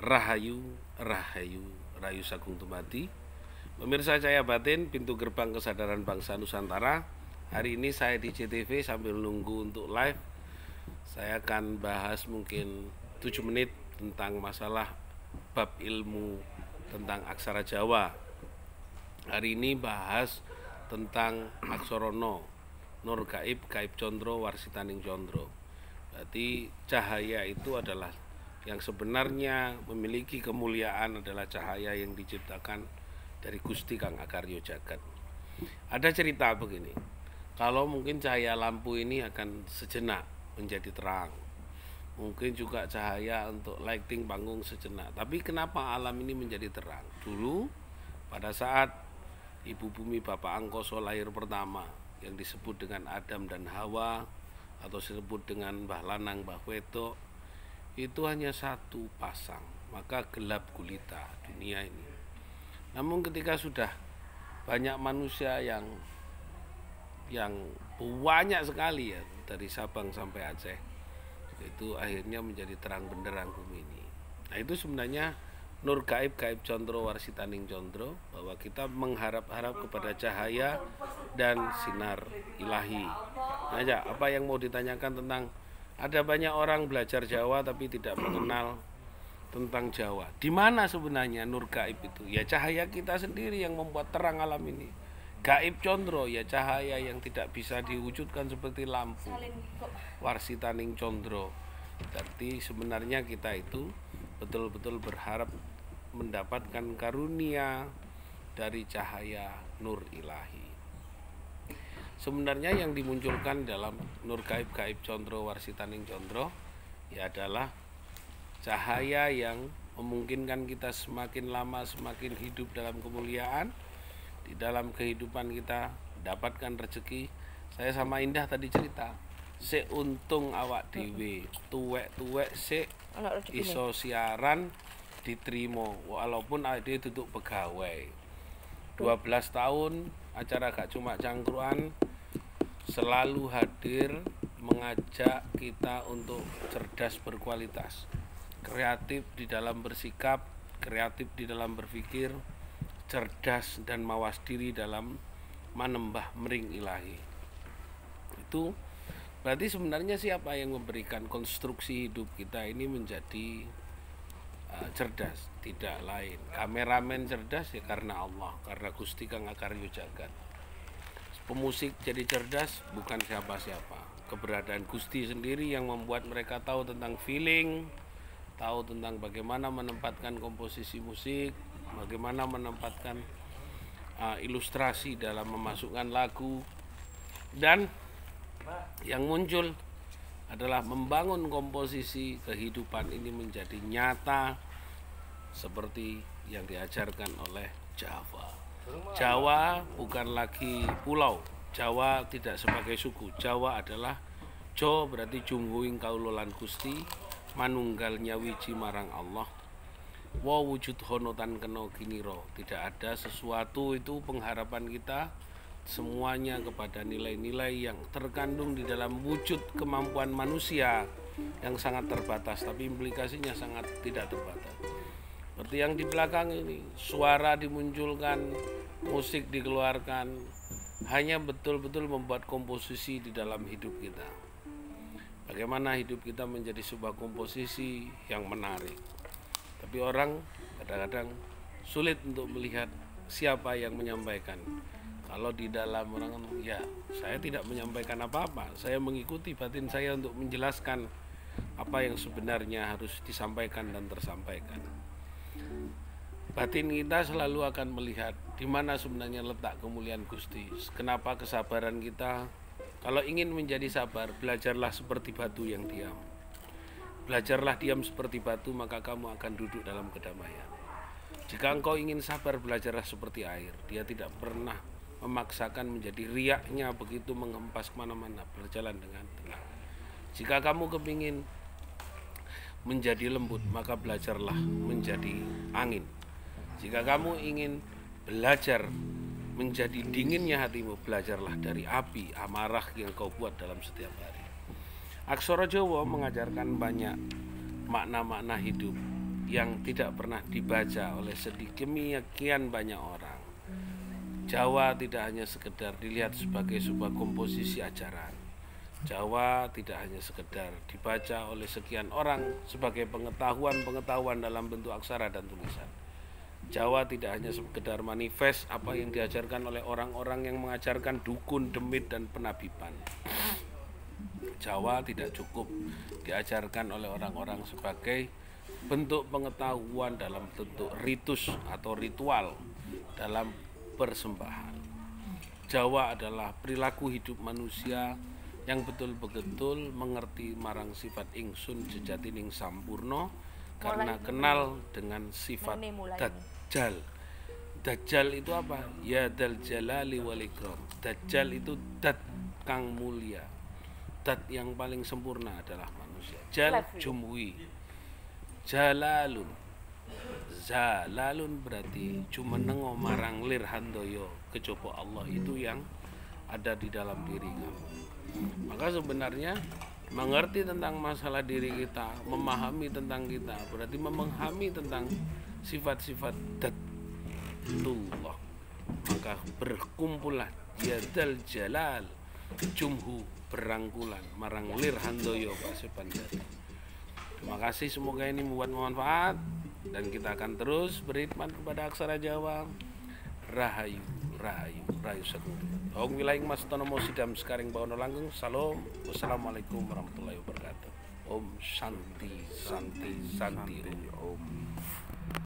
Rahayu, Rahayu, Rahayu Sagung Tumati. Pemirsa Cahaya Batin, pintu gerbang kesadaran bangsa Nusantara. Hari ini saya di CTV sambil nunggu untuk live. Saya akan bahas mungkin 7 menit tentang masalah bab ilmu tentang aksara Jawa. Hari ini bahas tentang aksorono, nur gaib, gaib condro, warsitaning condro. Berarti cahaya itu adalah yang sebenarnya memiliki kemuliaan, adalah cahaya yang diciptakan dari Gusti Kang Akaryo Jagat. Ada cerita begini, kalau mungkin cahaya lampu ini akan sejenak menjadi terang, mungkin juga cahaya untuk lighting panggung sejenak, tapi kenapa alam ini menjadi terang? Dulu pada saat Ibu Bumi Bapak Angkoso lahir pertama, yang disebut dengan Adam dan Hawa, atau disebut dengan Mbah Lanang Mbah Wedok, itu hanya satu pasang, maka gelap gulita dunia ini. Namun ketika sudah banyak manusia yang banyak sekali ya, dari Sabang sampai Aceh, itu akhirnya menjadi terang benderang bumi ini. Nah, itu sebenarnya nur gaib, gaib condro, warsitaning condro, bahwa kita mengharap-harap kepada cahaya dan sinar ilahi. Nah, apa yang mau ditanyakan tentang, ada banyak orang belajar Jawa tapi tidak mengenal tentang Jawa. Di mana sebenarnya nur gaib itu? Ya cahaya kita sendiri yang membuat terang alam ini. Gaib condro, ya cahaya yang tidak bisa diwujudkan seperti lampu. Warsitaning condro, berarti sebenarnya kita itu betul-betul berharap mendapatkan karunia dari cahaya nur ilahi. Sebenarnya yang dimunculkan dalam nur gaib, gaib condro, warsitaning condro, ya adalah cahaya yang memungkinkan kita semakin lama semakin hidup dalam kemuliaan. Di dalam kehidupan kita dapatkan rezeki. Saya sama Indah tadi cerita, se untung awak dewe, tuwek-tuwek se iso siaran diterima walaupun awak dewe duduk pegawai. 12 tahun acara Gak Cuma Cangkruan selalu hadir mengajak kita untuk cerdas berkualitas, kreatif di dalam bersikap, kreatif di dalam berpikir, cerdas dan mawas diri dalam manembah mering ilahi. Itu berarti sebenarnya siapa yang memberikan konstruksi hidup kita ini menjadi cerdas? Tidak lain, kameramen cerdas ya karena Allah, karena Gusti Kang Akaryo Jagat. Pemusik jadi cerdas bukan siapa-siapa, keberadaan Gusti sendiri yang membuat mereka tahu tentang feeling, tahu tentang bagaimana menempatkan komposisi musik, bagaimana menempatkan ilustrasi dalam memasukkan lagu. Dan yang muncul adalah membangun komposisi kehidupan ini menjadi nyata seperti yang diajarkan oleh Jawa. Jawa bukan lagi pulau, Jawa tidak sebagai suku. Jawa adalah Jo, berarti junghuing kaulolan Gusti, manunggalnya wiji marang Allah, wa wujud honotan keno kiniro. Tidak ada sesuatu itu pengharapan kita semuanya kepada nilai-nilai yang terkandung di dalam wujud kemampuan manusia yang sangat terbatas, tapi implikasinya sangat tidak terbatas. Seperti yang di belakang ini, suara dimunculkan, musik dikeluarkan, hanya betul-betul membuat komposisi di dalam hidup kita. Bagaimana hidup kita menjadi sebuah komposisi yang menarik. Tapi orang kadang-kadang sulit untuk melihat siapa yang menyampaikan. Kalau di dalam orang, ya saya tidak menyampaikan apa-apa, saya mengikuti batin saya untuk menjelaskan apa yang sebenarnya harus disampaikan dan tersampaikan. Batin kita selalu akan melihat di mana sebenarnya letak kemuliaan Gusti. Kenapa kesabaran kita? Kalau ingin menjadi sabar, belajarlah seperti batu yang diam. Belajarlah diam seperti batu, maka kamu akan duduk dalam kedamaian. Jika engkau ingin sabar, belajarlah seperti air. Dia tidak pernah memaksakan menjadi riaknya begitu mengempas kemana-mana, berjalan dengan tenang. Jika kamu kepingin menjadi lembut, maka belajarlah menjadi angin. Jika kamu ingin belajar menjadi dinginnya hatimu, belajarlah dari api amarah yang kau buat dalam setiap hari. Aksara Jawa mengajarkan banyak makna-makna hidup yang tidak pernah dibaca oleh sedemikian banyak orang. Jawa tidak hanya sekedar dilihat sebagai sebuah komposisi ajaran. Jawa tidak hanya sekedar dibaca oleh sekian orang sebagai pengetahuan dalam bentuk aksara dan tulisan. Jawa tidak hanya sekedar manifest apa yang diajarkan oleh orang-orang yang mengajarkan dukun, demit, dan penabiban. Jawa tidak cukup diajarkan oleh orang-orang sebagai bentuk pengetahuan dalam bentuk ritus atau ritual dalam persembahan. Jawa adalah perilaku hidup manusia yang betul-betul mengerti marang sifat ingsun jejatining sampurno karena kenal dengan sifat Dajjal. Dajjal itu apa? Ya dal jalali wal ikram. Dajjal itu dat kang mulia. Dat yang paling sempurna adalah manusia. Jal jumwi. Jalalun. Zalalun berarti cuma nengo marang lir handoyo kecoba Allah itu yang ada di dalam diri kamu. Maka sebenarnya mengerti tentang masalah diri kita, memahami tentang kita, berarti memahami tentang sifat-sifat datullah. Maka berkumpullah yadal jalal jumhu berangkulan marang lir handoyo pasepan dati. Terima kasih, semoga ini membuat manfaat dan kita akan terus berkhidmat kepada aksara Jawa. Rahayu rahayu rahayu sagung. Ong wilayah mas tonomo sidam sekaring bawono langgeng. Salam. Wassalamualaikum warahmatullahi wabarakatuh. Om Santi Santi Santi Om.